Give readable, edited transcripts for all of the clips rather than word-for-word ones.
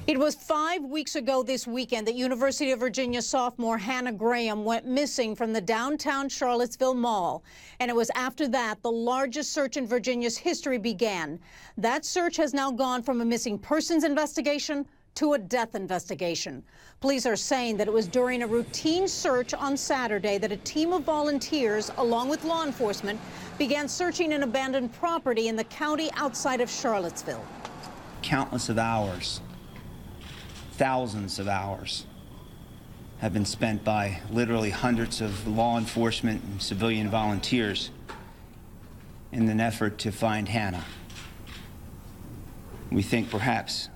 It was 5 weeks ago this weekend that University of Virginia sophomore Hannah Graham went missing from the downtown Charlottesville Mall. And it was after that the largest search in Virginia's history began. That search has now gone from a missing persons investigation to a death investigation. Police are saying that it was during a routine search on Saturday that a team of volunteers, along with law enforcement, began searching an abandoned property in the county outside of Charlottesville. Countless of hours, thousands of hours have been spent by literally hundreds of law enforcement and civilian volunteers in an effort to find Hannah. We think perhaps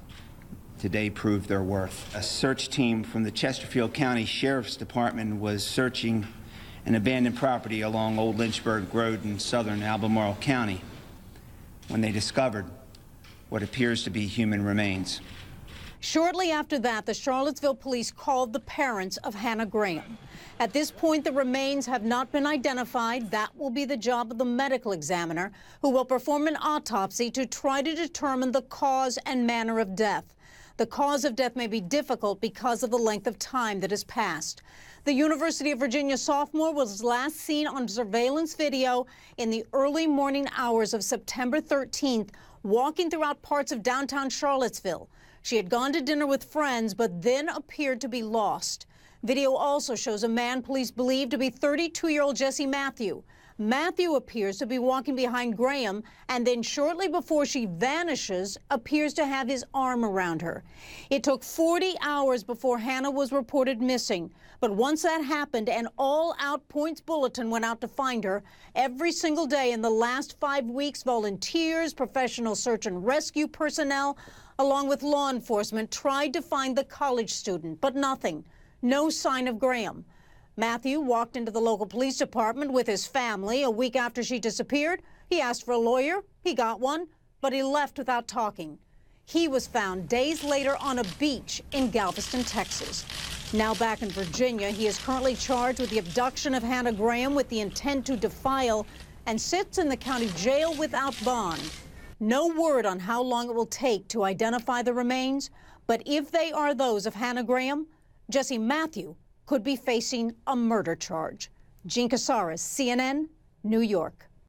today proved their worth. A search team from the Chesterfield County Sheriff's Department was searching an abandoned property along Old Lynchburg Road in southern Albemarle County when they discovered what appears to be human remains. Shortly after that, the Charlottesville police called the parents of Hannah Graham. At this point, the remains have not been identified. That will be the job of the medical examiner, who will perform an autopsy to try to determine the cause and manner of death. The cause of death may be difficult because of the length of time that has passed. The University of Virginia sophomore was last seen on surveillance video in the early morning hours of September 13th, walking throughout parts of downtown Charlottesville. She had gone to dinner with friends, but then appeared to be lost. Video also shows a man police believe to be 32-year-old Jesse Matthew. Matthew appears to be walking behind Graham, and then shortly before she vanishes, appears to have his arm around her. It took 40 hours before Hannah was reported missing. But once that happened, an all-out points bulletin went out to find her. Every single day in the last 5 weeks, volunteers, professional search and rescue personnel, along with law enforcement, tried to find the college student, but nothing. No sign of Graham. Matthew walked into the local police department with his family. A week after she disappeared, he asked for a lawyer. He got one, but he left without talking. He was found days later on a beach in Galveston, Texas. Now back in Virginia, he is currently charged with the abduction of Hannah Graham with the intent to defile and sits in the county jail without bond. No word on how long it will take to identify the remains, but if they are those of Hannah Graham, Jesse Matthew could be facing a murder charge. Jean Casares, CNN, New York.